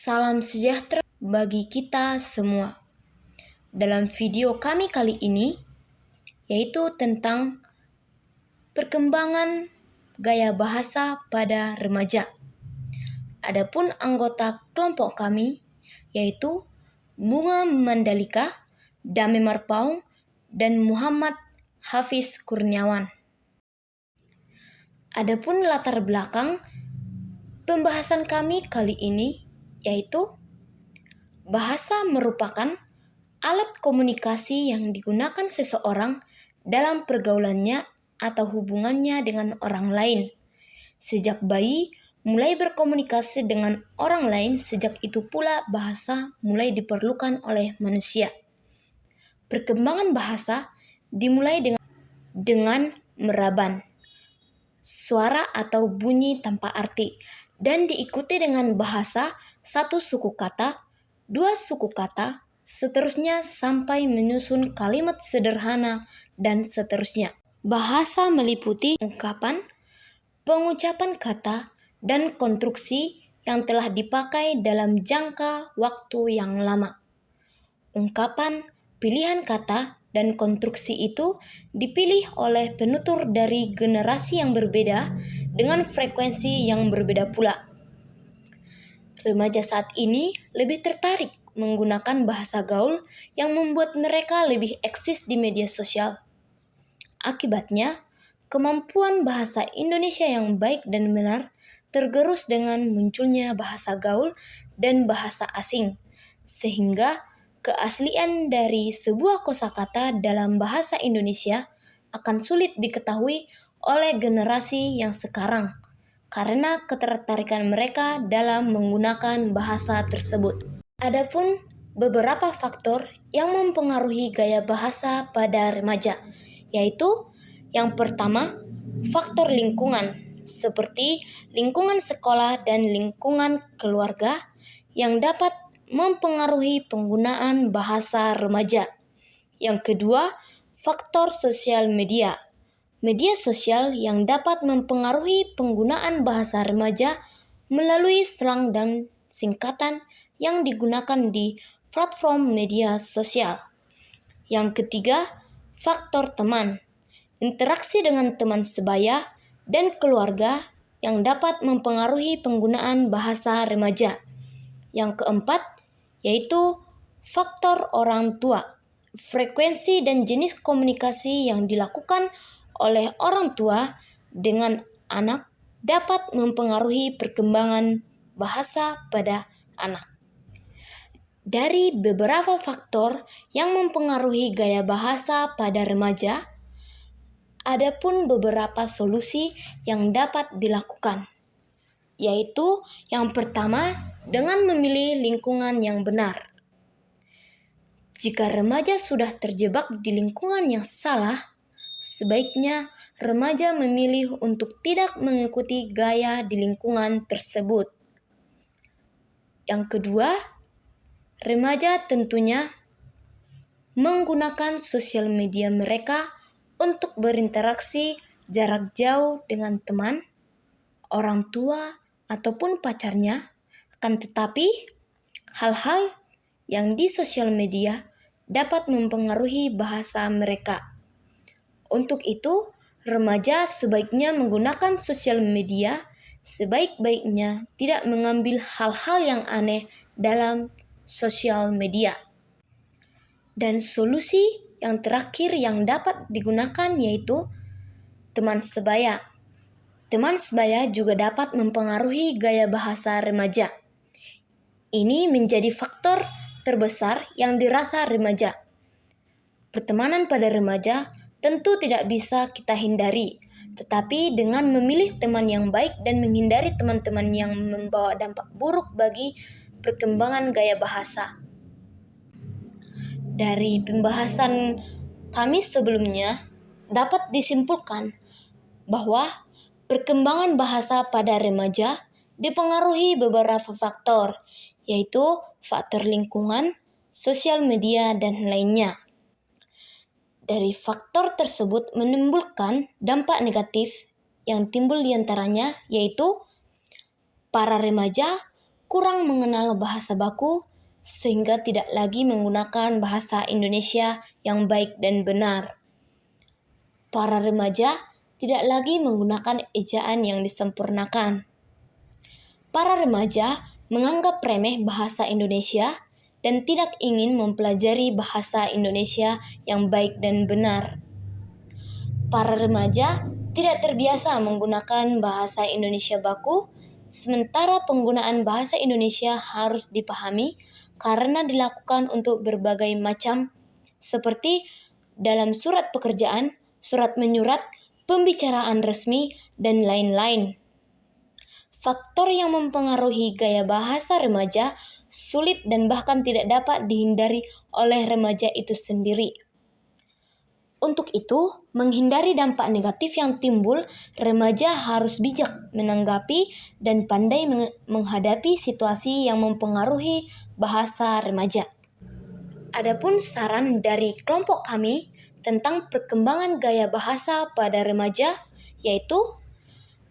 Salam sejahtera bagi kita semua. Dalam video kami kali ini, yaitu tentang perkembangan gaya bahasa pada remaja. Adapun anggota kelompok kami, yaitu Bunga Mandalika, Dame Marpaung, dan Muhammad Hafiz Kurniawan. Adapun latar belakang pembahasan kami kali ini, yaitu bahasa merupakan alat komunikasi yang digunakan seseorang dalam pergaulannya atau hubungannya dengan orang lain. Sejak bayi mulai berkomunikasi dengan orang lain, sejak itu pula bahasa mulai diperlukan oleh manusia. Perkembangan bahasa dimulai dengan meraban, suara atau bunyi tanpa arti, dan diikuti dengan bahasa satu suku kata, dua suku kata, seterusnya sampai menyusun kalimat sederhana dan seterusnya. Bahasa meliputi ungkapan, pengucapan kata, dan konstruksi yang telah dipakai dalam jangka waktu yang lama. Ungkapan, pilihan kata, dan konstruksi itu dipilih oleh penutur dari generasi yang berbeda dengan frekuensi yang berbeda pula. Remaja saat ini lebih tertarik menggunakan bahasa gaul yang membuat mereka lebih eksis di media sosial. Akibatnya, kemampuan bahasa Indonesia yang baik dan benar tergerus dengan munculnya bahasa gaul dan bahasa asing, sehingga keaslian dari sebuah kosakata dalam bahasa Indonesia akan sulit diketahui oleh generasi yang sekarang karena ketertarikan mereka dalam menggunakan bahasa tersebut. Adapun beberapa faktor yang mempengaruhi gaya bahasa pada remaja, yaitu yang pertama, faktor lingkungan, seperti lingkungan sekolah dan lingkungan keluarga yang dapat mempengaruhi penggunaan bahasa remaja. Yang kedua, faktor sosial media. Media sosial yang dapat mempengaruhi penggunaan bahasa remaja melalui slang dan singkatan yang digunakan di platform media sosial. Yang ketiga, faktor teman. Interaksi dengan teman sebaya dan keluarga yang dapat mempengaruhi penggunaan bahasa remaja. Yang keempat, yaitu faktor orang tua. Frekuensi dan jenis komunikasi yang dilakukan oleh orang tua dengan anak dapat mempengaruhi perkembangan bahasa pada anak. Dari beberapa faktor yang mempengaruhi gaya bahasa pada remaja, ada pun beberapa solusi yang dapat dilakukan, yaitu yang pertama dengan memilih lingkungan yang benar. Jika remaja sudah terjebak di lingkungan yang salah, sebaiknya remaja memilih untuk tidak mengikuti gaya di lingkungan tersebut. Yang kedua, remaja tentunya menggunakan sosial media mereka untuk berinteraksi jarak jauh dengan teman, orang tua, ataupun pacarnya. Akan tetapi, hal-hal yang di sosial media dapat mempengaruhi bahasa mereka. Untuk itu, remaja sebaiknya menggunakan sosial media sebaik-baiknya, tidak mengambil hal-hal yang aneh dalam sosial media. Dan solusi yang terakhir yang dapat digunakan yaitu teman sebaya. Teman sebaya juga dapat mempengaruhi gaya bahasa remaja. Ini menjadi faktor terbesar yang dirasa remaja. Pertemanan pada remaja tentu tidak bisa kita hindari, tetapi dengan memilih teman yang baik dan menghindari teman-teman yang membawa dampak buruk bagi perkembangan gaya bahasa. Dari pembahasan kami sebelumnya, dapat disimpulkan bahwa perkembangan bahasa pada remaja dipengaruhi beberapa faktor, yaitu faktor lingkungan, sosial media, dan lainnya. Dari faktor tersebut menimbulkan dampak negatif yang timbul diantaranya, yaitu para remaja kurang mengenal bahasa baku sehingga tidak lagi menggunakan bahasa Indonesia yang baik dan benar. Para remaja tidak lagi menggunakan ejaan yang disempurnakan. Para remaja menganggap remeh bahasa Indonesia dan tidak ingin mempelajari bahasa Indonesia yang baik dan benar. Para remaja tidak terbiasa menggunakan bahasa Indonesia baku, sementara penggunaan bahasa Indonesia harus dipahami karena dilakukan untuk berbagai macam, seperti dalam surat pekerjaan, surat menyurat, pembicaraan resmi, dan lain-lain. Faktor yang mempengaruhi gaya bahasa remaja sulit dan bahkan tidak dapat dihindari oleh remaja itu sendiri. Untuk itu, menghindari dampak negatif yang timbul, remaja harus bijak menanggapi dan pandai menghadapi situasi yang mempengaruhi bahasa remaja. Adapun saran dari kelompok kami tentang perkembangan gaya bahasa pada remaja, yaitu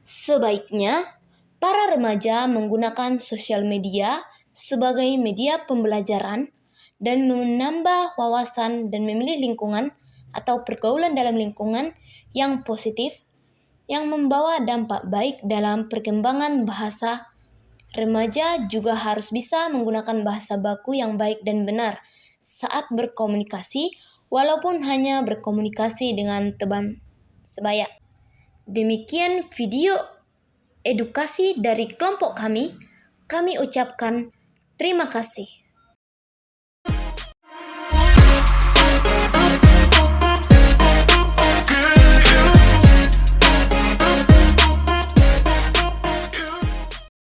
sebaiknya para remaja menggunakan sosial media sebagai media pembelajaran dan menambah wawasan dan memilih lingkungan atau pergaulan dalam lingkungan yang positif yang membawa dampak baik dalam perkembangan bahasa. Remaja juga harus bisa menggunakan bahasa baku yang baik dan benar saat berkomunikasi, walaupun hanya berkomunikasi dengan teman sebaya. Demikian video edukasi dari kelompok kami. Kami ucapkan terima kasih.